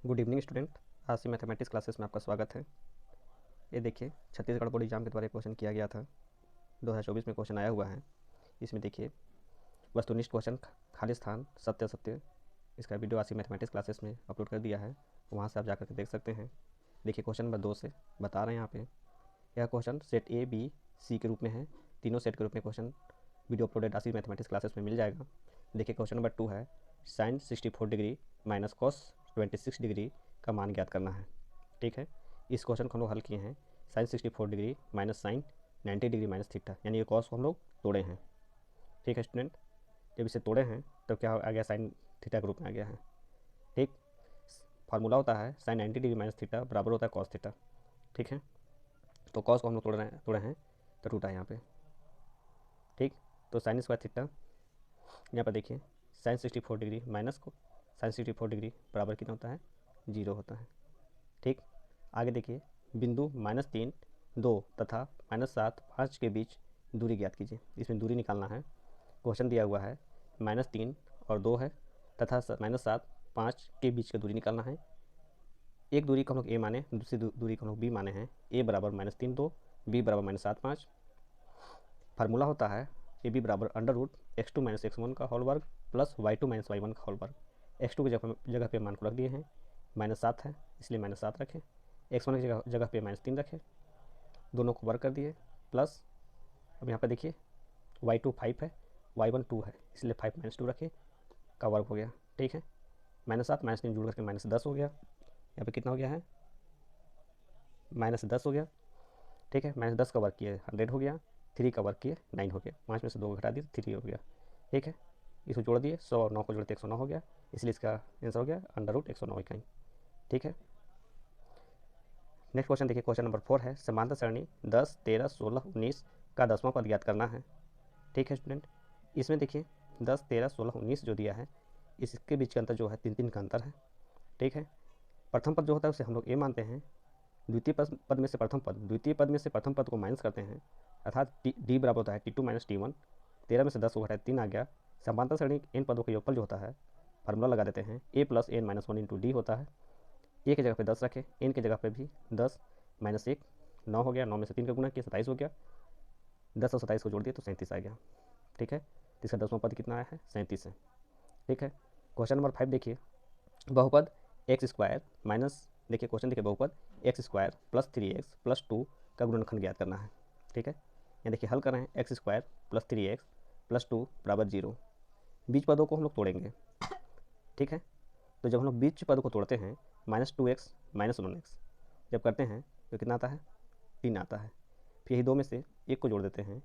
Good evening student. आज से mathematics classes में आपका स्वागत है। ये देखिए, छत्तीसगढ़ बोर्ड एग्जाम के द्वारा क्वेश्चन किया गया था। 2024 में क्वेश्चन आया हुआ है। इसमें देखिए, वस्तुनिष्ठ क्वेश्चन, खाली स्थान, सत्य असत्य, इसका वीडियो आज से मैथमेटिक्स क्लासेस में अपलोड कर दिया है, वहाँ से आप जाकर के देख सकते हैं। देखिए, क्वेश्चन नंबर 2 से बता रहे हैं यहाँ पे। यह question set A, B, C के रूप में है। तीनों सेट के रूप में क्वेश्चन वीडियो अपलोडेड आज मैथमेटिक्स क्लासेस में मिल जाएगा। देखिए, क्वेश्चन नंबर 2 है, sine 64 degree minus cos 26 degree का मान ज्ञात करना है। ठीक है, इस क्वेश्चन को हम लोग हल किए हैं। Sine 64 degree minus sine 90 degree minus theta, यानी ये कॉस को हम लोग तोड़े हैं। ठीक है स्टूडेंट, जब इसे तोड़े हैं तो क्या आ गया, साइन थीटा के रूप में आ गया है। ठीक, फार्मूला होता है साइन 90 डिग्री माइनस थीटा बराबर होता है कॉस थीटा। ठीक है, तो कॉस को हम लोग तोड़े हैं तो टूटा है यहाँ पे। ठीक, तो साइन स्क्वायर थीटा, यहाँ पर देखिए साइन 64 डिग्री माइनस को साइन 64 डिग्री बराबर कितना होता है, 0 होता है। ठीक, आगे देखिए, बिंदु -3, 2 तथा -7, 5 के बीच दूरी ज्ञात कीजिए। इसमें दूरी निकालना है। क्वेश्चन दिया हुआ है -3 और 2 है तथा -7, 5 के बीच का दूरी निकालना है। एक दूरी को हम लोग ए माने, दूसरी दूरी को हम लोग बी माने हैं। ए बराबर -3, 2, बी बराबर -7, 5। फार्मूला होता है ए बी बराबर √(x2 - x1) का होल वर्ग प्लस y2 - y1 का होल वर्ग। x2 की जगह पे मान को रख दिए हैं, -7 है इसलिए -7 रखें। x1 की जगह पे -3 रखें, दोनों को वर्ग कर दिए प्लस, अब यहाँ पे देखिए y2 5 है, y1 2 है, इसलिए 5 - 2 रखें का वर्ग हो गया। ठीक है, -7 -3 जुड़ करके -10 हो गया। यहाँ पे कितना हो गया है, -10 हो गया। ठीक है, -10 का वर्ग किए 100 हो गया, 3 का वर्ग किए 9 हो गया, 5 में से 2 घटा दिए तो 3 हो गया। ठीक है, इसको जोड़ दिए, 100 और 9 को जोड़ते 109 हो गया, इसलिए इसका आंसर हो गया √109 इकाई। ठीक है, नेक्स्ट क्वेश्चन देखिए, क्वेश्चन नंबर 4 है, समांतर सरणी 10, 13, 16, 19 का 10वां पद ज्ञात करना है। ठीक है स्टूडेंट, इसमें देखिए 10, 13, 16, 19 जो दिया है, इसके बीच का अंतर जो है 3 का अंतर है। ठीक है, प्रथम पद जो होता है उसे हम लोग ए मानते हैं, द्वितीय पद में से प्रथम पद, द्वितीय पद में से प्रथम पद को माइनस करते हैं, अर्थात डी बराबर होता है T2 - T1। 13 में से 10 को घटाए 3 आ गया। समांतर श्रेणी इन पदों के योगफल जो होता है, फार्मूला लगा देते हैं, a + n - 1 × d होता है। ए की जगह पे 10 रखे, एन की जगह पे भी 10 -1, 9 हो गया, 9 में से 3 का गुणा किया 27 हो गया, 10 और 27 को जोड़ दिया तो 37 आ गया। ठीक है, तो इसका 10वां पद कितना आया है, 37 है। ठीक है, क्वेश्चन नंबर 5 देखिए, बहुपद x² माइनस, देखिए क्वेश्चन देखिए, बहुपद x² + 3x + 2 का गुणनखंड ज्ञात करना है। ठीक है, यहाँ देखिए हल कर रहे हैं, x² + 3x + 2 = 0। बीच पदों को हम लोग तोड़ेंगे। ठीक है, तो जब हम लोग बीच पदों को तोड़ते हैं, -2x -1x जब करते हैं तो कितना आता है, 3 आता है। फिर यही 2 में से 1 को जोड़ देते हैं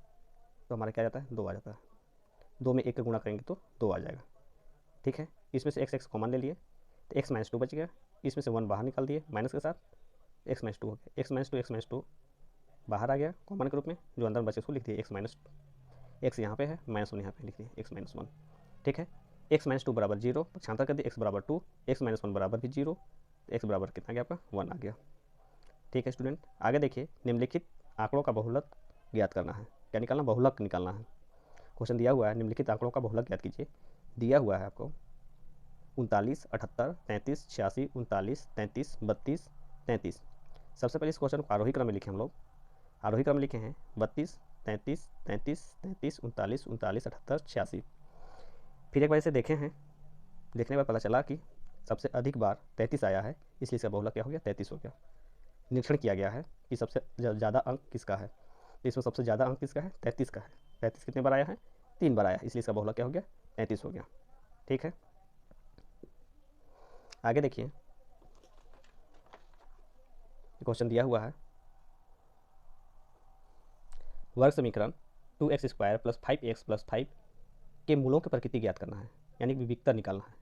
तो हमारा क्या जाता है, 2 आ जाता है। 2 में 1 का गुणा करेंगे तो 2 आ जाएगा। ठीक है, इसमें से x कॉमन ले लिए तो x - 2 बच गया, इसमें से 1 बाहर निकाल दिए माइनस के साथ, x - 2 हो गया, x - 2 बाहर आ गया कॉमन के रूप में, जो अंदर बचे उसको लिख दिए, x यहाँ पे है, -1 यहाँ पे लिख दिए, x - 1। ठीक है, x - 2 बराबर 0, पक्षांतर कर दिए, x बराबर 2, x - 1 बराबर भी 0, तो x बराबर कितना गया आपका, 1 आ गया। ठीक है स्टूडेंट, आगे देखिए, निम्नलिखित आंकड़ों का बहुलक ज्ञात करना है। क्या निकालना, बहुलक निकालना है। क्वेश्चन दिया हुआ है, निम्नलिखित आंकड़ों का बहुलक ज्ञात कीजिए। दिया हुआ है आपको 39, 78, 33, 86, 39, 33, 32, 33। सबसे पहले इस क्वेश्चन को आरोही क्रम में लिखे हम लोग। आरोही क्रम में लिखे हैं 32, 33, 33, 33, 39, 39, 78, 86। फिर एक बार इसे देखे हैं, देखने के बाद पता चला कि सबसे अधिक बार 33 आया है, इसलिए इसका बहुलक क्या हो गया, 33 हो गया। निरीक्षण किया गया है कि सबसे ज़्यादा अंक किसका है, तो इसमें सबसे ज़्यादा अंक किसका है, 33 का है। 33 कितने बार आया है, 3 बार आया, इसलिए इसका बहुलक क्या हो गया, 33 हो गया। ठीक है, आगे देखिए, क्वेश्चन दिया हुआ है, वर्ग समीकरण 2x² + 5x + 5 के मूलों की प्रकृति ज्ञात करना है, यानी विविक्तर निकालना है,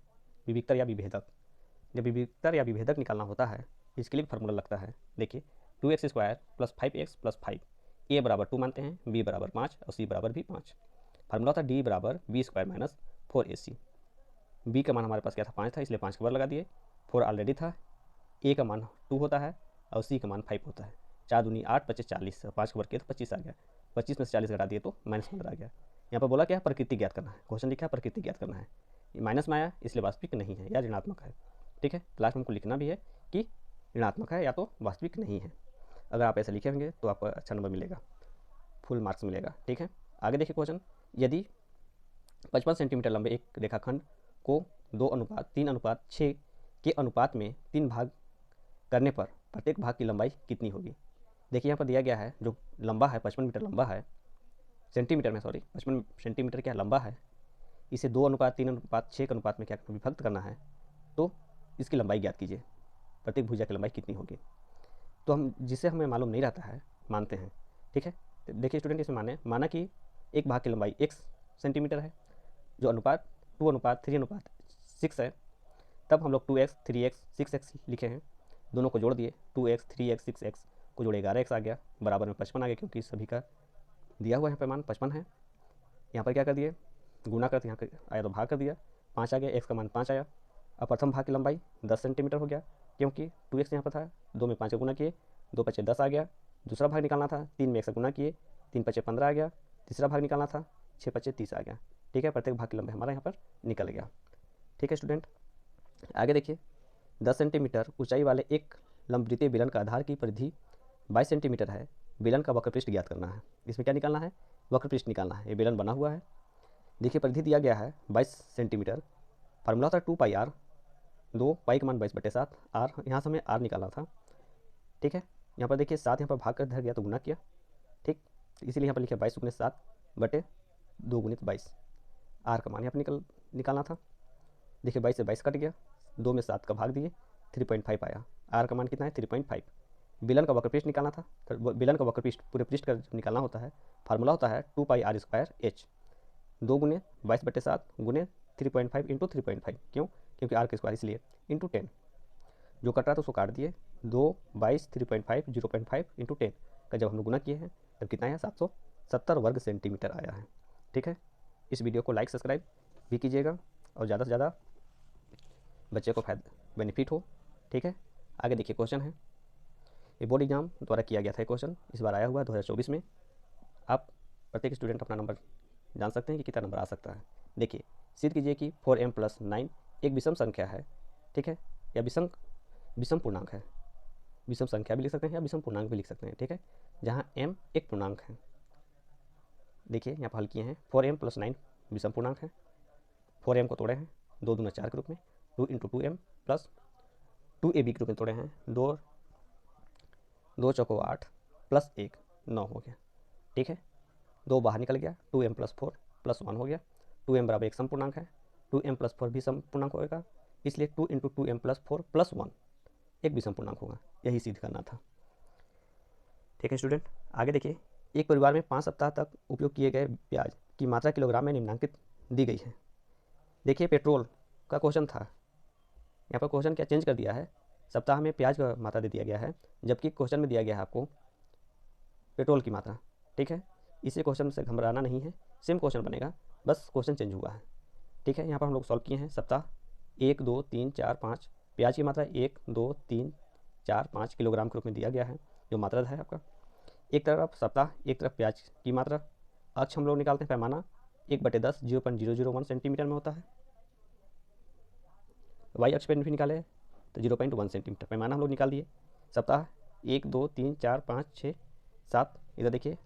विविक्तर या विभेदक। जब विविक्तर या विभेदक निकालना होता है, इसके लिए फार्मूला लगता है। देखिए 2x² + 5x + 5, a बराबर 2 मानते हैं, b बराबर 5 और c बराबर भी 5। फार्मूला था d बराबर b² - 4ac। b का मान हमारे पास क्या था, 5 था, इसलिए 5 का वर्ग लगा दिए, 4 ऑलरेडी था, a का मान 2 होता है और c का मान 5 होता है। 4 दूनी 8, 25, 40, 5 का वर्ग किया तो 25 आ गया, 25 में से 40 घटा दिए तो -15 आ गया। यहाँ पर बोला क्या है, प्रकृति ज्ञात करना है, क्वेश्चन लिखा है प्रकृति ज्ञात करना है, माइनस में आया इसलिए वास्तविक नहीं है या ऋणात्मक है। ठीक है। लास्ट में हमको लिखना भी है कि ऋणात्मक है या तो वास्तविक नहीं है। अगर आप ऐसे लिखे होंगे तो आपको अच्छा नंबर मिलेगा, फुल मार्क्स मिलेगा, ठीक है। आगे देखिए क्वेश्चन, यदि 55 सेंटीमीटर लंबे एक रेखाखंड को 2:3:6 के अनुपात में 3 भाग करने पर प्रत्येक भाग की लंबाई कितनी होगी। देखिए यहाँ पर दिया गया है, जो लंबा है 55 मीटर लंबा है, सेंटीमीटर में, सॉरी 55 सेंटीमीटर क्या लंबा है, इसे 2:3:6 के अनुपात में क्या विभक्त करना है, तो इसकी लंबाई ज्ञात कीजिए, प्रत्येक भुजा की लंबाई कितनी होगी। तो हम जिसे हमें मालूम नहीं रहता है मानते हैं, ठीक है। तो देखिए स्टूडेंट, इसमें माना कि एक भाग की लंबाई x सेंटीमीटर है, जो अनुपात 2:3:6 है, तब हम लोग 2x 3x 6x लिखे हैं, दोनों को जोड़ दिए, 2x 3x 6x को जोड़े 11x आ गया, बराबर में 55 आ गया, क्योंकि सभी का दिया हुआ है पैमान 55 है। यहाँ पर क्या कर दिए, गुना करते यहाँ आया तो भाग कर दिया, 5 आ गया, x का मान 5 आया। अब प्रथम भाग की लंबाई 10 सेंटीमीटर हो गया, क्योंकि 2x यहाँ पर था, 2 में 5 का गुना किए, 2 × 5 = 10 आ गया। दूसरा भाग निकालना था, 3 में 1 से गुना किए, 3 × 5 = 15 आ गया। तीसरा भाग निकालना था, 6 × 5 = 30 आ गया, ठीक है। प्रत्येक भाग की लंबाई हमारा यहाँ पर निकल गया, ठीक है स्टूडेंट। आगे देखिए, 10 सेंटीमीटर ऊंचाई वाले एक लंबवृत्तीय बेलन का आधार की परिधि 22 सेंटीमीटर है, बेलन का वक्रपृष्ठ ज्ञात करना है। इसमें क्या निकालना है, वक्रपृष्ठ निकालना है। ये बेलन बना हुआ है, देखिए परिधि दिया गया है 22 सेंटीमीटर, फार्मूला था 2πr, 2 पाई का मान 22/7, r यहाँ से हमें r निकालना था, ठीक है। यहाँ पर देखिए 7 यहाँ पर भाग कर धर गया तो गुना किया, ठीक, इसीलिए यहाँ पर लिखा 22 × 7/2 × 22, r का मान यहाँ पर निकालना था। देखिए 22 से 22 कट गया, 2 में 7 का भाग दिए, 3.5 आया, r का मान कितना है 3.5। बेलन का वक्रपृष्ठ निकालना था, तो बेलन का वक्रपृष्ठ पूरे पृष्ठ का निकालना होता है, फार्मूला होता है 2πr²h, 2 × 22/7 × 3.5 × 3.5, क्यों, क्योंकि r का स्क्वायर इसलिए, इंटू 10, जो कट रहा था उसको काट दिए, 2 22 3.5 0.5 × 10 का जब हम लोग गुना किए हैं तब कितना आया, 770 वर्ग सेंटीमीटर आया है, ठीक है। इस वीडियो को लाइक सब्सक्राइब भी कीजिएगा और ज़्यादा से ज़्यादा बच्चे को बेनिफिट हो, ठीक है। आगे देखिए क्वेश्चन है, ये बोर्ड एग्जाम द्वारा किया गया था क्वेश्चन, इस बार आया हुआ 2024 में। आप प्रत्येक स्टूडेंट अपना नंबर जान सकते हैं कि कितना नंबर आ सकता है। देखिए, सिद्ध कीजिए कि 4m + 9 एक विषम संख्या है, ठीक है, या विषम पूर्णांक है। विषम संख्या भी लिख सकते हैं या विषम पूर्णांक भी लिख सकते हैं, ठीक है, जहाँ m एक पूर्णांक है। देखिए यहाँ पर हल किए हैं, 4m + 9 विषम पूर्णांक है, 4m को तोड़े हैं 2 दूना 4 के रूप में, 2 × 2m + 2ab के रूप में तोड़े हैं, 2 चौको 8 + 1 9 हो गया, ठीक है। 2 बाहर निकल गया, 2m + 4 + 1 हो गया, 2m बराबर एक सम पूर्णांक है, 2m + 4 भी सम पूर्णांक होगा, इसलिए 2 × 2m + 4 + 1 एक विषम पूर्णांक होगा, यही सिद्ध करना था, ठीक है स्टूडेंट। आगे देखिए, एक परिवार में 5 सप्ताह तक उपयोग किए गए प्याज की मात्रा किलोग्राम में निम्नांकित दी गई है। देखिए पेट्रोल का क्वेश्चन था, यहाँ पर क्वेश्चन क्या चेंज कर दिया है, सप्ताह में प्याज का मात्रा दे दिया गया है, जबकि क्वेश्चन में दिया गया है आपको पेट्रोल की मात्रा, ठीक है। इसी क्वेश्चन से घबराना नहीं है, सेम क्वेश्चन बनेगा, बस क्वेश्चन चेंज हुआ है, ठीक है। यहाँ पर हम लोग सॉल्व किए हैं, सप्ताह 1 2 3 4 5, प्याज की मात्रा 1 2 3 4 5 किलोग्राम के रूप में दिया गया है, जो मात्रा है आपका। एक तरफ सप्ताह, एक तरफ प्याज की मात्रा, अक्ष हम लोग निकालते हैं पैमाना 1/10 0.001 सेंटीमीटर में होता है, वाई अक्ष पर भी निकाले तो 0.1 सेंटीमीटर, पैमाना हम लोग निकाल दिए। सप्ताह 1 2 3 4 5 6 7, इधर देखिए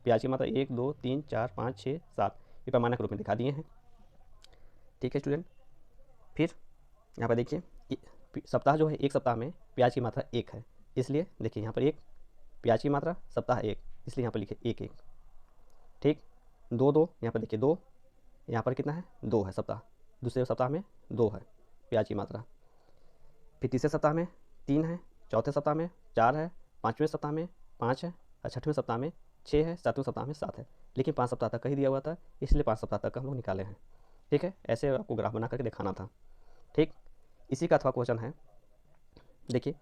प्याज की मात्रा 1 2 3 4 5 6 7, ये पैमाना के रूप में दिखा दिए हैं, ठीक है स्टूडेंट। फिर यहाँ पर देखिए, सप्ताह जो है, एक सप्ताह में प्याज की मात्रा 1 है, इसलिए देखिए यहाँ पर 1 प्याज की मात्रा, सप्ताह 1, इसलिए यहाँ पर लिखे 1 1, ठीक। 2 2, यहाँ पर देखिए 2, यहाँ पर कितना है 2 है सप्ताह, दूसरे सप्ताह में 2 है प्याज की मात्रा। फिर तीसरे सप्ताह में 3 है, चौथे सप्ताह में 4 है, पाँचवें सप्ताह में 5 है, और छठवें सप्ताह में 6 है, सातवें सप्ताह में 7 है, लेकिन 5 सप्ताह तक का ही दिया हुआ था, इसलिए 5 सप्ताह तक का हम लोग निकाले हैं, ठीक है। ऐसे आपको ग्राफ बना करके दिखाना था, ठीक। इसी का अथवा क्वेश्चन है, देखिए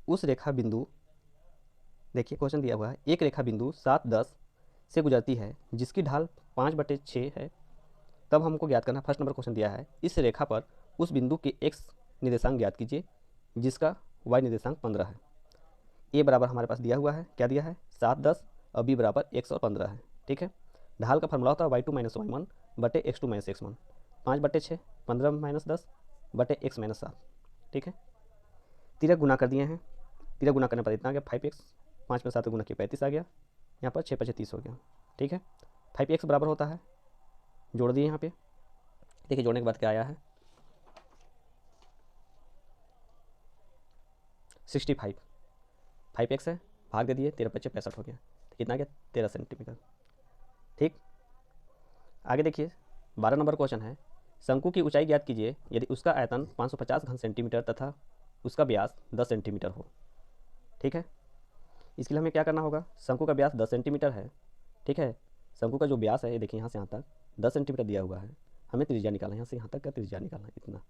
उस रेखा बिंदु, देखिए क्वेश्चन दिया हुआ है, एक रेखा बिंदु 7 10 से गुजरती है जिसकी ढाल 5/6 है, तब हमको ज्ञात करना, फर्स्ट नंबर क्वेश्चन दिया है, इस रेखा पर उस बिंदु के x निर्देशांक ज्ञात कीजिए जिसका y निर्देशांक 15 है। a बराबर हमारे पास दिया हुआ है, क्या दिया है 7 10, और b बराबर x और 15 है, ठीक है। ढाल का फॉर्मूला होता है y2 - y1 / x2 - x1, 5/6 15 - 10 बटे x माइनस 7, ठीक है। तिरक गुना कर दिए हैं, तिरक गुना करने पर इतना आ गया 5x, 5 में 7 गुना किया 35 आ गया, यहाँ पर 6 25 30 हो गया, ठीक है। 5x बराबर होता है, जोड़ दिए यहाँ पे, देखिए जोड़ने के बाद क्या आया है 65, 5x है, भाग दे दिए, 13 25 65 हो गया, तो कितना आ गया 13 सेंटीमीटर, ठीक। आगे देखिए 12 नंबर क्वेश्चन है, शंकु की ऊंचाई ज्ञात कीजिए यदि उसका आयतन 550 घन सेंटीमीटर तथा उसका व्यास 10 सेंटीमीटर हो, ठीक है। इसके लिए हमें क्या करना होगा, शंकु का व्यास 10 सेंटीमीटर है, ठीक है। शंकु का जो व्यास है ये देखिए यहाँ से यहाँ तक 10 सेंटीमीटर दिया हुआ है, हमें त्रिज्या निकालना है, यहाँ से यहाँ तक का त्रिज्या निकालना है इतना,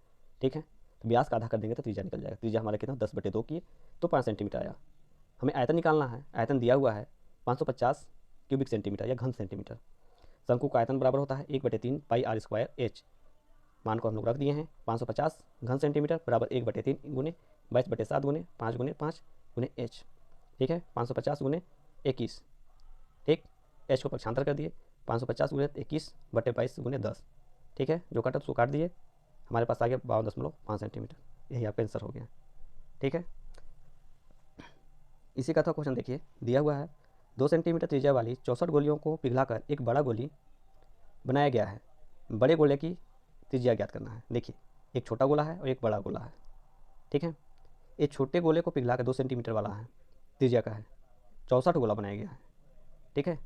ठीक है। तो व्यास का आधा कर देंगे तो त्रिज्या निकल जाएगा, त्रिज्या हमारा कितना 10/2 किए तो 5 सेंटीमीटर आया। हमें आयतन निकालना है, आयतन दिया हुआ है 550 क्यूबिक सेंटीमीटर या घन सेंटीमीटर। शंकु का आयतन बराबर होता है 1/3 पाई आर स्क्वायर एच, मान को हम लोग रख दिए हैं 550 घन सेंटीमीटर बराबर 1/3 गुने 22/7 गुने 5 गुने 5 गुने एच, ठीक है। 550 गुने 21, ठीक, एच को पक्षांतर कर दिए 550 गुने 21/22 गुने 10, ठीक है। जो काटा उसको काट दिए, हमारे पास आ गया 52.5 सेंटीमीटर, यही आपका आंसर हो गया, ठीक है। इसी का था क्वेश्चन देखिए, दिया हुआ है 2 सेंटीमीटर त्रिज्या वाली 64 गोलियों को पिघलाकर एक बड़ा गोली बनाया गया है, बड़े गोले की त्रिज्या ज्ञात करना है। देखिए एक छोटा गोला है और एक बड़ा गोला है, ठीक है। एक छोटे गोले को पिघलाकर 2 सेंटीमीटर वाला है, त्रिज्या का है, 64 गोला बनाया गया है, ठीक है।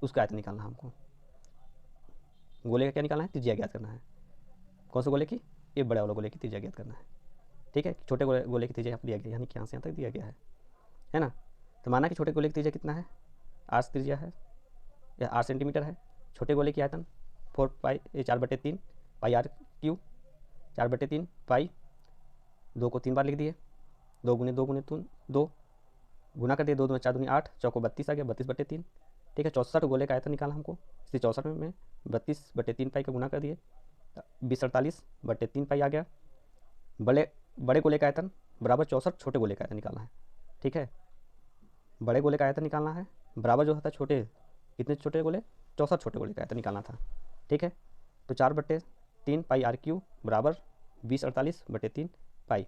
उसका आयतन निकालना है हमको, गोले का क्या निकालना है, त्रिज्या ज्ञात करना है। कौन से गोले की, ये बड़े वाले गोले की त्रिज्या ज्ञात करना है, ठीक है। छोटे गोले की त्रिज्या यहाँ पर दिया गया, यानी कि यहाँ से यहाँ तक दिया गया है ना। तो माना कि छोटे गोले की त्रिज्या कितना है, 8 त्रिज्या है या 8 सेंटीमीटर है। छोटे गोले की आयतन 4/3 पाई आर क्यू, 4/3 पाई, 2 को 3 बार लिख दिए, 2 गुने 2 गुने 2 गुना कर दिए, 2 2 4 दूनी 8, चौको 32 आ गया 32/3, ठीक है। 64 गोले का आयतन निकाला हमको, इसलिए 64 में 32/3 पाई का गुना कर दिए, 20/48/3 पाई आ गया। बड़े गोले का आयतन बराबर 64 छोटे गोले का आयतन निकालना है, ठीक है। बड़े गोले का आयतन निकालना है बराबर जो होता है छोटे, कितने छोटे गोले, 64 छोटे गोले का आयतन निकालना था, ठीक है। तो 4/3 पाई आर क्यू बराबर 20/48/3 पाई,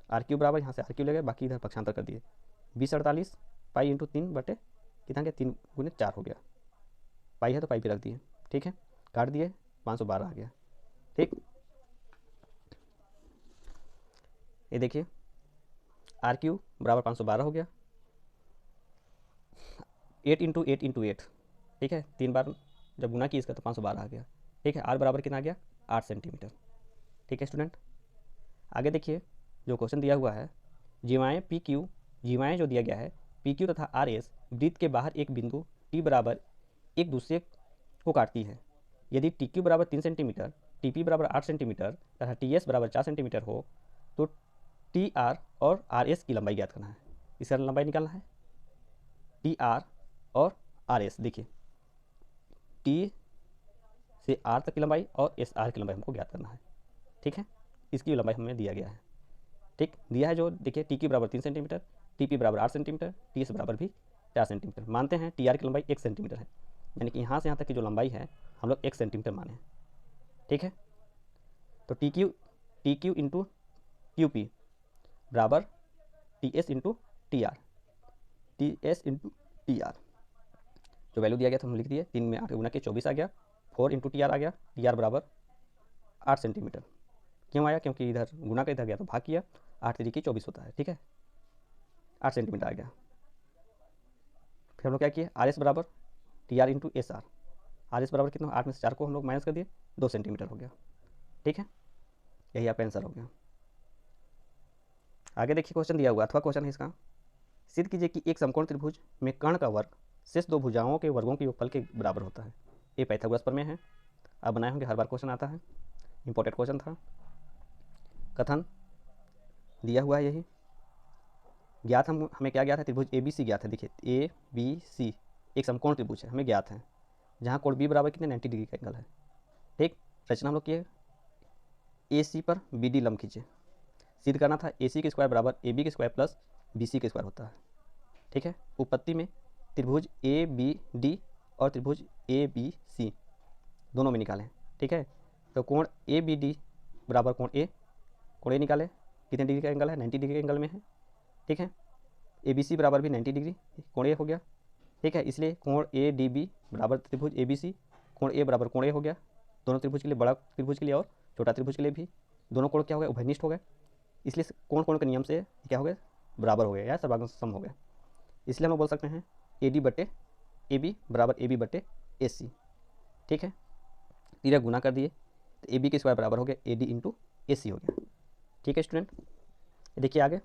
आर क्यू बराबर यहाँ से आर क्यू ले गए, बाकी इधर पक्षांतर कर दिए, 20/48 पाई इंटू 3 बटे कितना गया 3 गुने 4 हो गया, पाई है तो पाई पे रख दिए, ठीक है। काट दिए 512 आ गया, ठीक। ये देखिए आर क्यू बराबर 512 हो गया, 8 इंटू 8 इंटू 8, ठीक है। 3 बार जब गुना किया इसका तो 512 आ गया, ठीक है। आर बराबर कितना आ गया 8 सेंटीमीटर, ठीक है स्टूडेंट। आगे देखिए जो क्वेश्चन दिया हुआ है, जीवाएँ पी क्यू, जीवाएँ जो दिया गया है पी क्यू तथा आर एस वृत्त के बाहर एक बिंदु टी बराबर एक दूसरे को काटती है। यदि टी क्यू बराबर 3 सेंटीमीटर, टी पी बराबर 8 सेंटीमीटर तथा टी एस बराबर 4 सेंटीमीटर हो तो टी आर और आर एस की लंबाई ज्ञात करना है। इसका लंबाई निकालना है टी आर और आर एस, देखिए टी से आर तक की लंबाई और एस आर की लंबाई हमको ज्ञात करना है, ठीक है। इसकी लंबाई हमें दिया गया है, ठीक दिया है जो देखिए टी की बराबर 3 सेंटीमीटर, टी पी बराबर 8 सेंटीमीटर, टी एस बराबर भी 4 सेंटीमीटर। मानते हैं टी आर की लंबाई 1 सेंटीमीटर है, यानी कि यहाँ से यहाँ तक की जो लंबाई है हम लोग 1 सेंटीमीटर माने, ठीक है। तो T Q into Q P बराबर T S into T R, T S into T R जो वैल्यू दिया गया था हम लिख दिए, 3 में 8 गुना के 24 आ गया, 4 इंटू टी आर आ गया, टी आर बराबर 8 सेंटीमीटर। क्यों आया, क्योंकि इधर गुना का इधर गया तो भाग किया, 8 3 की 24 होता है, ठीक है। 8 सेंटीमीटर आ गया। फिर हम लोग क्या किए, आर एस बराबर T R into S R, R S बराबर कितना, 8 में से 4 को हम लोग माइनस कर दिए, 2 सेंटीमीटर हो गया, ठीक है। यही आपका आंसर हो गया। आगे देखिए क्वेश्चन दिया हुआ अथवा क्वेश्चन है इसका, सिद्ध कीजिए कि एक समकोण त्रिभुज में कर्ण का वर्ग शेष 2 भुजाओं के वर्गों के योगफल के बराबर होता है। ये पाइथागोरस प्रमेय है, आप बनाए होंगे, हर बार क्वेश्चन आता है, इंपॉर्टेंट क्वेश्चन था। कथन दिया हुआ है यही ज्ञात, हमें क्या ज्ञात है, त्रिभुज ए बी सी ज्ञात है। देखिए ए बी सी एक समकोण त्रिभुज है, हमें ज्ञात है, जहाँ कोण बी बराबर कितने 90 डिग्री का एंगल है, ठीक। रचना हम लोग किए, ए सी पर बी डी लंब खींचे, सिद्ध करना था ए सी के स्क्वायर बराबर ए बी के स्क्वायर प्लस बी सी के स्क्वायर होता है, ठीक है। उत्पत्ति में त्रिभुज ए बी डी और त्रिभुज ए बी सी दोनों में निकालें, ठीक है। तो कोण ए बी डी बराबर कोण ए कोण ए निकाले, कितने डिग्री का एंगल है, 90 डिग्री के एंगल में है, ठीक है। ए बी सी बराबर भी 90 डिग्री, कोण ए हो गया, ठीक है। इसलिए कोण ए डी बी बराबर त्रिभुज ए बी सी, कोण ए बराबर कोण ए हो गया, दोनों त्रिभुज के लिए, बड़ा त्रिभुज के लिए और छोटा त्रिभुज के लिए भी, दोनों कोण क्या हो गए, उभयनिष्ठ हो गए। इसलिए कोण कोण के नियम से क्या हो गए, बराबर हो गए या सर्वांग सम हो गए। इसलिए हम लोग बोल सकते हैं ए डी बटे ए बी बराबर ए बी बटे ए सी, ठीक है। तीरा गुना कर दिए तो ए बी के स्क्वायर बराबर हो गया ए डी इंटू ए सी हो गया, ठीक है स्टूडेंट। देखिए आगे,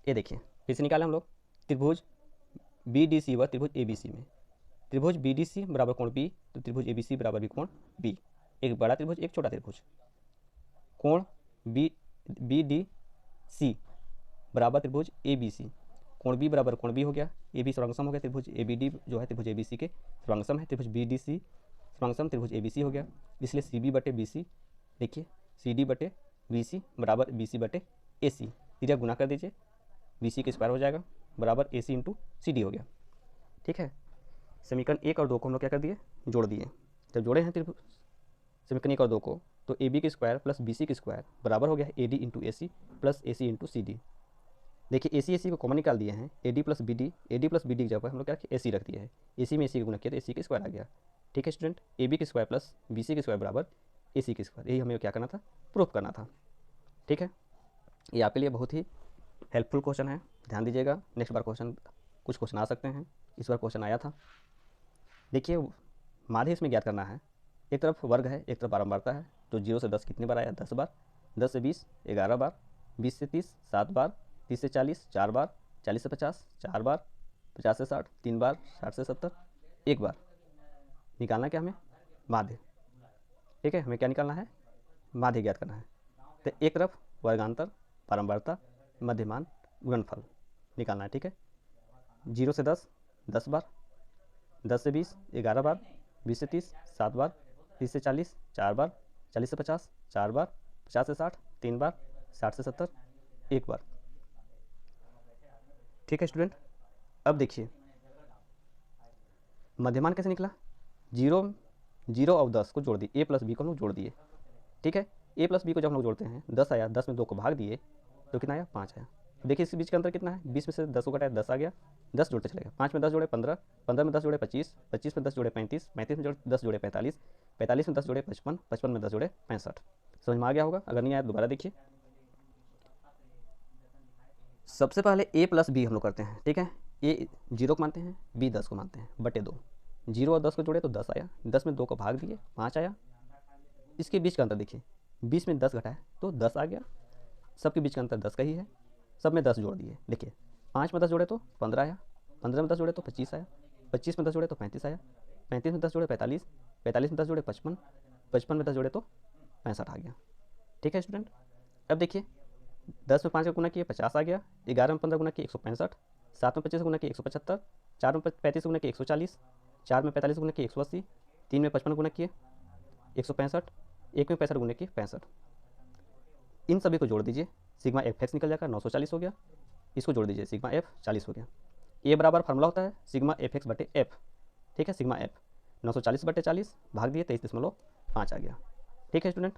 ये देखिए फिर से निकाले हम लोग त्रिभुज बी डी सी व त्रिभुज ए बी सी में, त्रिभुज बी डी सी बराबर कोण बी, तो त्रिभुज ए बी सी बराबर भी कोण बी, एक बड़ा त्रिभुज एक छोटा त्रिभुज, कोण बी बी डी सी बराबर त्रिभुज ए बी सी, कोण बी बराबर कोण बी हो गया, ए बी सर्वांग सम हो गया, त्रिभुज ए बी डी जो है त्रिभुज ए बी सी के सर्वांग सम है, त्रिभुज बी डी सी सर्वांग सम त्रिभुज ए बी सी हो गया। इसलिए सी बी बटे बी सी, देखिए सी डी बटे बी सी बराबर बी सी बटे ए सी, तीरा गुना कर दीजिए, बी सी के स्क्वायर हो जाएगा बराबर ए सी इंटू सी डी हो गया, ठीक है। समीकरण 1 और 2 को हम लोग क्या कर दिए, जोड़ दिए। जब जोड़े हैं त्रिभुज समीकरण 1 और 2 को, तो ए बी के स्क्वायर प्लस बी सी के स्क्वायर बराबर हो गया है A D into A C plus A C into C D. देखिए ए सी को कॉमन निकाल दिए हैं, A D plus B D की जगह पर हम लोग क्या रखिए ए सी रख दिए हैं, ए सी में ए सी का गुना किया तो ए सी के स्क्वायर आ गया, ठीक है स्टूडेंट। ए बी के स्क्वायर प्लस बी सी के स्क्वायर बराबर ए सी के स्क्वायर, यही हमें क्या करना था, प्रूफ करना था, ठीक है। ये आपके लिए बहुत ही हेल्पफुल क्वेश्चन है, ध्यान दीजिएगा। नेक्स्ट बार कुछ क्वेश्चन आ सकते हैं, इस बार क्वेश्चन आया था। देखिए माध्य इसमें ज्ञात करना है, एक तरफ वर्ग है एक तरफ बारंबारता है, तो 0 से 10 कितनी बार आया, 10 बार, 10 से 20 11 बार, 20 से 30 7 बार, 30 से 40 4 बार, 40 से 50 4 बार, 50 से 60 3 बार, 60 से 70 1 बार। निकालना क्या हमें, माध्य, ठीक है। हमें क्या निकालना है, माध्य ज्ञात करना है। तो एक तरफ वर्गांतर, बारंबारता, मध्यमान, गुणनफल निकालना है, ठीक है। 0 से 10 10 बार, 10 से 20 11 बार, 20 से 30 7 बार, 30 से 40 4 बार, 40 से 50 4 बार, 50 से 60 3 बार, 60 से 70 1 बार, ठीक है स्टूडेंट। अब देखिए मध्यमान कैसे निकला, 0 और 10 को जोड़ दिए, ए प्लस बी को हम लोग जोड़ दिए, ठीक है। ए प्लस बी को जब हम लोग जोड़ते हैं 10 आया, 10 में 2 को भाग दिए तो कितना आया, 5 आया। देखिए इसके बीच का अंतर कितना है, 20 में से 10 को घटाया 10 आ गया, 10 जोड़ते चलेगा, 5 में 10 जोड़े 15, 15 में 10 जोड़े 25, 25 में 10 जोड़े 35, 35 में 10 जोड़े 45, 45 में 10 जोड़े 55, 55 में 10 जोड़े 65। समझ में आ गया होगा, अगर नहीं आया दोबारा देखिए। सबसे पहले ए प्लस बी हम लोग करते हैं, ठीक है। ए 0 को मानते हैं, बी 10 को मानते हैं, बटे 2, 0 और 10 को जोड़े तो 10 आया, 10 में 2 को भाग दिए 5 आया। इसके बीच का अंतर देखिए, 20 में 10 घटाया तो 10 आ गया, सबके बीच का अंतर 10 का ही है, सब में 10 जोड़ दिए। देखिए 5 में 10 जोड़े तो 15 आया, 15 में 10 जोड़े तो 25 आया, 25 में 10 जोड़े तो 35 आया, 35 में 10 जोड़े 45, 45 में 10 जोड़े 55, 55 में 10 जोड़े तो 65 आ गया, ठीक है स्टूडेंट। अब देखिए 10 में 5 का गुना किए 50 आ गया, 11 में 15 गुना किए 165, 7 में 25 गुना किए 175, 4 में 35 गुना किए 140, 4 में 45 गुना किए 180, 3 में 55 गुना किए 165, 1 में 65 गुना किए 65। इन सभी को जोड़ दीजिए, सिग्मा एफ एक्स निकल जाएगा 940 हो गया, इसको जोड़ दीजिए सिग्मा एफ 40 हो गया। ए बराबर फार्मूला होता है सिग्मा एफ एक्स बटे एफ, ठीक है। सिग्मा एफ 940 बटे 40 भाग दिए 23.5 आ गया, ठीक है स्टूडेंट।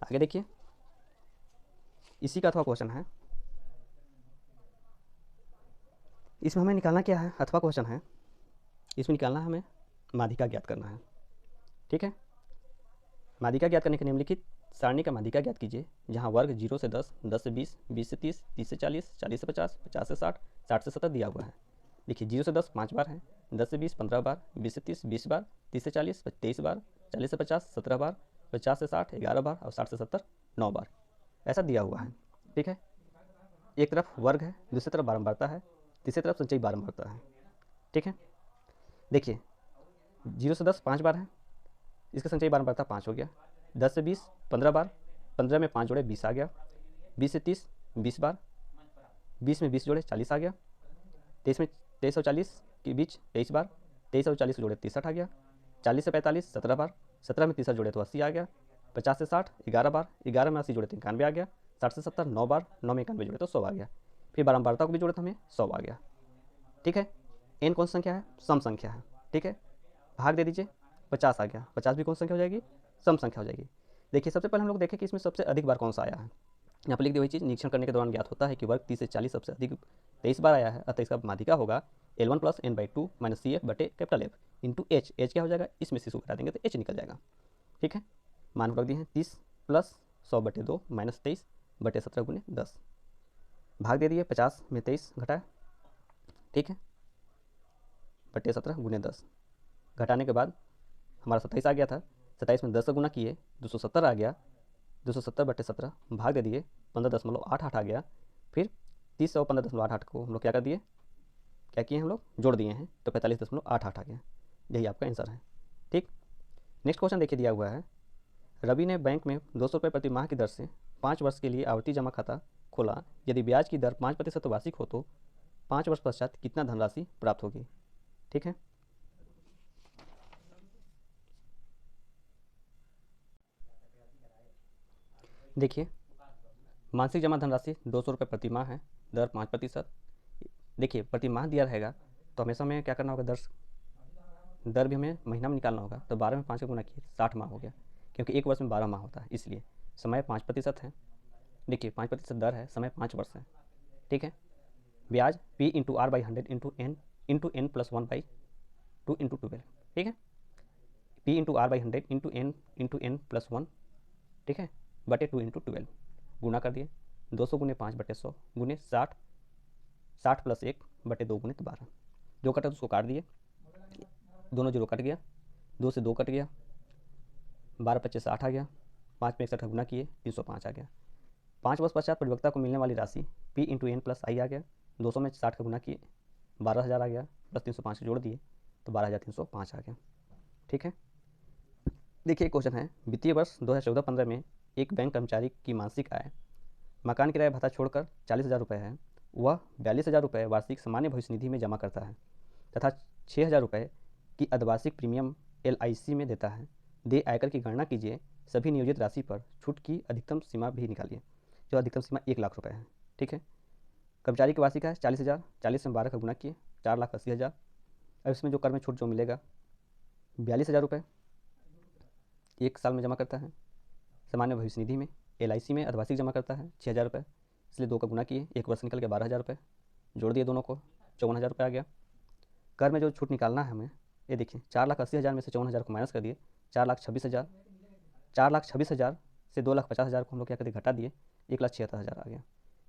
आगे देखिए, इसी का अथवा क्वेश्चन है, इसमें हमें निकालना क्या है, अथवा क्वेश्चन है, इसमें निकालना है हमें माध्यिका ज्ञात करना है, ठीक है। माध्यिका ज्ञात करने के निम्नलिखित सारणी का माध्यिका ज्ञात कीजिए, जहां वर्ग 0 से 10, 10 से 20, 20 से 30, 30 से 40, 40 से 50, 50 से 60, 60 से 70 दिया हुआ है। देखिए 0 से 10 5 बार है, 10 से 20 15 बार, 20 से 30 20 बार, 30 से 40 23 बार, 40 से 50 17 बार, 50 से 60 11 बार और 60 से 70 9 बार, ऐसा दिया हुआ है, ठीक है। एक तरफ वर्ग है, दूसरी तरफ बारंबारता है, तीसरी तरफ संचयी बारंबारता है, ठीक है। देखिए 0 से 10 5 बार है, इसका संचयी बारंबारता 5 हो गया। 10 से 20 15 बार, 15 में 5 जोड़े 20 आ गया। 20 से 30 20 बार, 20 में 20 जोड़े 40 आ गया। 23 और 40 के बीच 23 बार, 23 और 40 जोड़े 63 आ गया। 40 से 45 17 बार, 17 में 30 जोड़े तो 80 आ गया। 50 से 60 11 बार, 11 में 80 जोड़े तो 91 आ गया। 60 से 70 9 बार, 9 में 91 जोड़े तो 100 आ गया। फिर बारंबारता को भी जोड़े तो हमें 100 आ गया, ठीक है। एन कौन सी संख्या है, सम संख्या है, ठीक है। भाग दे दीजिए, 50 आ गया, 50 भी कौन सी संख्या हो जाएगी, सम संख्या हो जाएगी। देखिए सबसे पहले हम लोग देखें कि इसमें सबसे अधिक बार कौन सा आया है। यहाँ पर लिख दी वही चीज़, निरीक्षण करने के दौरान ज्ञात होता है कि वर्ग 30 से 40 सबसे अधिक 23 बार आया है, अतः इसका माध्यिका होगा L1 plus n/2 minus CF बटे capital F into H. H क्या हो जाएगा, इसमें से घटा देंगे तो एच निकल जाएगा। ठीक है, मान रख दिए हैं 30 प्लस 100/2 माइनस 23 बटे 17 गुने 10, भाग दे दिए 50 में 23 घटाए, ठीक है, बटे 17 गुने 10, घटाने के बाद हमारा 27 आ गया था, 27 में 10 का गुना किए 270 आ गया, 270 बटे 17 भाग दे दिए 15.88 आ गया। फिर 30 और 15.88 को हम लोग क्या कर दिए, क्या किए हम लोग जोड़ दिए हैं, तो 45.88 आ गया। यही आपका आंसर है। ठीक, नेक्स्ट क्वेश्चन देखिए दिया हुआ है, रवि ने बैंक में 200 रुपये प्रति माह की दर से 5 वर्ष के लिए आवर्ती जमा खाता खोला, यदि ब्याज की दर 5% वार्षिक हो तो 5 वर्ष पश्चात कितना धनराशि प्राप्त होगी। ठीक है, देखिए मासिक जमा धनराशि 200 रुपये प्रति माह है, दर 5%। देखिए प्रति माह दिया रहेगा तो हमेशा हमें क्या करना होगा, दर भी हमें महीना में निकालना होगा, तो 12 में 5 का गुना किए 60 माह हो गया, क्योंकि एक वर्ष में 12 माह होता है, इसलिए समय 5% है। देखिए 5% दर है, समय 5 वर्ष है। ठीक है, ब्याज P into R by 100 into N plus 1/2 into 12। ठीक है, P into R by 100 into N plus 1, ठीक है, बटे 2 इंटू 12, गुना कर दिए 200 गुने 5 बटे 100 गुने 60, 60 प्लस 1 बटे 2 गुने 12, जो कटा तो उसको काट दिए, दोनों जीरो कट गया, 2 से 2 कट गया, 12 25 60 आ गया, 5 में 61 का गुना किए 305 आ गया। 5 वर्ष पश्चात परिपक्वता को मिलने वाली राशि P इंटू N प्लस आई आ गया, 200 में 60 का गुना किए 12,000 आ गया, प्लस 305 जोड़ दिए तो 12,305 आ गया। ठीक है, देखिए क्वेश्चन है, वित्तीय वर्ष 2014-15 में एक बैंक कर्मचारी की मासिक आय मकान किराया भत्ता छोड़कर 40,000 रुपये है, वह 42,000 रुपये वार्षिक सामान्य भविष्य निधि में जमा करता है तथा 6,000 रुपये की अर्धवार्षिक प्रीमियम LIC में देता है। दे आयकर की गणना कीजिए, सभी नियोजित राशि पर छूट की अधिकतम सीमा भी निकालिए, जो अधिकतम सीमा 1 लाख रुपये है। ठीक है, कर्मचारी की वार्षिक है 40,000, 40 में 12 का गुना किए 4,80,000। अब इसमें जो कर में छूट जो मिलेगा 42,000 रुपये एक साल में जमा करता है, सामान्य भविष्य निधि में LIC में अर्धवार्षिक जमा करता है 6,000 रुपये, इसलिए 2 का गुना किए, एक वर्ष निकल गया 12,000 रुपये, जोड़ दिए दोनों को 54,000 रुपये आ गया। कर में जो छूट निकालना है हमें, ये देखिए 4,80,000 में से 54,000 को माइनस कर दिए, 4,26,000, 4,26,000 से 2,50,000 को हम लोग क्या कर दिए, घटा दिए, 1,76,000 आ गया।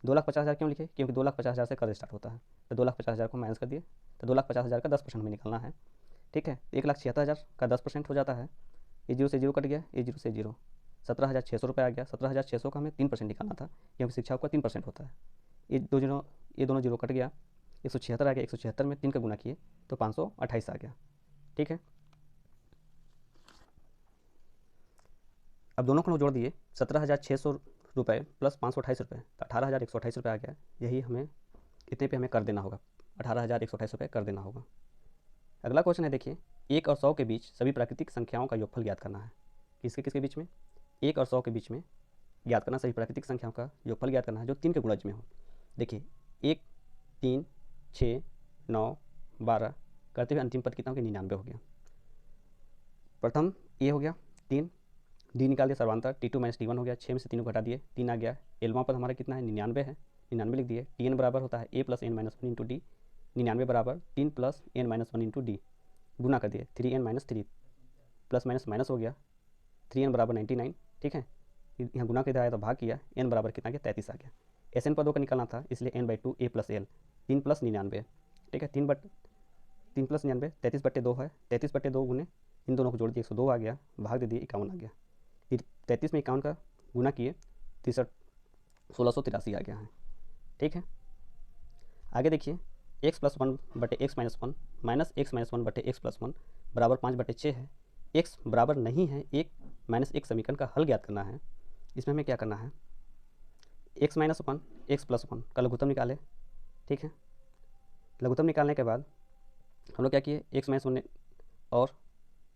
2,50,000 क्यों लिखे, क्योंकि 2,50,000 से कर स्टार्ट होता है, तो 2,50,000 को माइनस कर दिए, तो 2,50,000 का 10% हमें निकालना है। ठीक है, 1,76,000 का 10% हो जाता है, ये जीरो से जीरो कट गया, ये जीरो से जीरो, 17,600 रुपये आ गया। 17,600 का हमें 3% निकालना था, क्योंकि शिक्षा का 3% होता है। ये दोनों जीरो कट गया, 176 आ गया, 176 में 3 का गुना किए तो 528 आ गया। ठीक है, अब दोनों को जोड़ दिए, 17,600 रुपये प्लस 528 रुपये, तो 18,128 रुपये आ गया। यही हमें इतने पे हमें कर देना होगा, 18,128 रुपये कर देना होगा। अगला क्वेश्चन है, देखिए 1 और 100 के बीच सभी प्राकृतिक संख्याओं का योगफल ज्ञात करना है। किसके किसके बीच में, 1 और 100 के बीच में ज्ञात करना, सभी प्राकृतिक संख्याओं का योगफल ज्ञात करना है जो 3 के गुणज में हो। देखिए 1, 3, 6, 9, 12 करते हुए अंतिम पद कितना हो गया, 99 हो गया। प्रथम ए हो गया 3, डी निकाल दिया सर्वांतर, T2 माइनस T1 हो गया, 6 में से 3 को घटा दिए 3 आ गया। एलवा पद हमारा कितना है, 99 है, 99 लिख दिए। Tn बराबर होता है A plus n minus 1 into D, 99 बराबर 3 plus n minus 1 into D, गुना कर दिए 3n minus 3, plus minus minus हो गया, 3n बराबर 99। ठीक है, यहाँ गुना के इधर आया तो भाग किया, n बराबर कितना गया 33 आ गया। Sn पदों का निकालना था, इसलिए n/2 A plus L, 3 plus 99। ठीक है, 3 प्लस 99 33/2 है, 33/2 गुने इन दोनों को जोड़ दिए 102 आ गया, भाग दे दिए 51 आ गया। 33 में 51 का गुना किए 1683 आ गया है। ठीक है, आगे देखिए x प्लस 1 बटे x minus 1 minus x minus 1 बटे x प्लस 1 बराबर 5/6 है। x बराबर नहीं है 1 माइनस 1 समीकरण का हल ज्ञात करना है। इसमें हमें क्या करना है, x माइनस 1 x प्लस 1 का लघुत्तम निकाले। ठीक है, लघुत्तम निकालने के बाद हम लोग क्या किए, x माइनस 1 और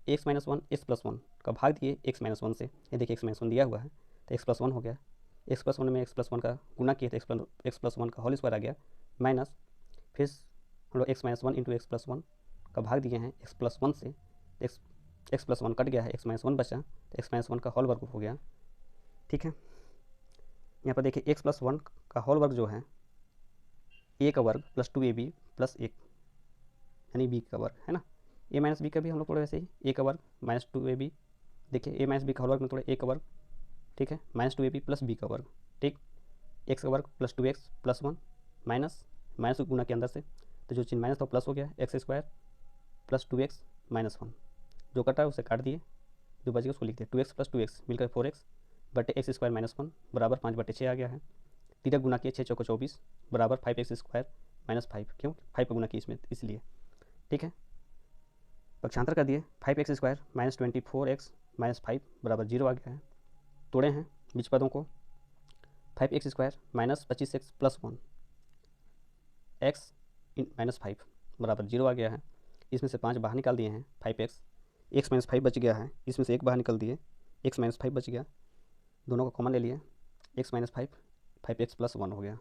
x माइनस 1 x प्लस 1 का भाग दिए x माइनस 1 से। ये देखिए x माइनस 1 दिया हुआ है तो x प्लस 1 हो गया, x प्लस 1 में x प्लस 1 का गुना किए तो x प्लस 1 का होल स्क्वायर आ गया, माइनस फिर हम लोग x minus 1 into x plus 1 का भाग दिए हैं x प्लस 1 से, x x plus one cut गया है, एक्स माइनस वन बचा, तो एक्स माइनस वन का होल वर्ग हो गया। ठीक है, यहाँ पर देखिए एक्स प्लस वन का होल वर्ग जो है ए का वर्ग प्लस 2ab प्लस एक, यानी बी का वर्ग है ना। ए माइनस बी का भी हम लोग थोड़े वैसे ही, ए का वर्ग माइनस 2ab, देखिए ए माइनस बी का होल वर्ग में थोड़े ए का वर्ग, ठीक है, माइनस 2ab प्लस बी का वर्ग, ठीक, एक्स का वर्ग plus 2x plus one, minus minus गुना के अंदर से, तो जो चिन्ह माइनस था प्लस हो गया, x square plus 2x minus one, जो कटा है उसे काट दिए, जो बच गया उसको लिख दिया, 2x प्लस 2x मिलकर 4x बटे एक्स स्क्वायर माइनस वन बराबर 5/6 आ गया है। तिरक गुना किए 6 चौको 24 बराबर 5x स्क्वायर माइनस 5, क्यों 5 का गुना किए इसमें इसलिए। ठीक है, पक्षांतर कर दिए, 5x square minus 24x minus 5 बराबर 0 आ गया है। तोड़े हैं बीच पदों को, 5x square minus 25x plus one x minus 5 बराबर 0 आ गया है। इसमें से 5 बाहर निकाल दिए हैं, 5x, एक्स माइनस 5 बच गया है, इसमें से एक बाहर निकल दिए, एक्स माइनस 5 बच गया, दोनों को कॉमन ले लिए, x minus 5 5x plus one हो गया।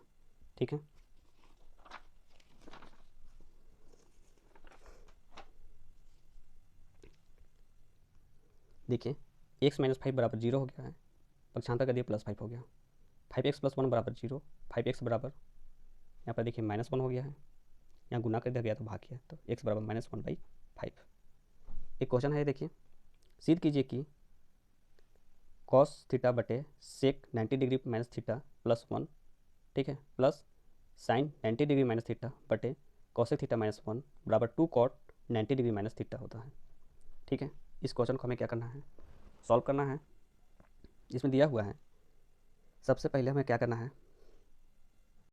ठीक है, देखिए एक्स माइनस 5 बराबर 0 हो गया है, पक्षांतर कर दिए प्लस 5 हो गया, 5x प्लस वन बराबर 0, 5x बराबर यहाँ पर देखिए माइनस वन हो गया है, यहाँ गुना कर दिया गया तो भाग किया, तो x बराबर -1/5। एक क्वेश्चन है, देखिए सिद्ध कीजिए कि कॉस थीटा बटे सेक 90 degree minus theta plus one, ठीक है, plus sign 90 degree minus theta बटे कॉसेक थीटा माइनस वन बराबर 2 कॉट 90 डिग्री माइनस थीटा होता है। ठीक है, इस क्वेश्चन को हमें क्या करना है, सॉल्व करना है। इसमें दिया हुआ है, सबसे पहले हमें क्या करना है,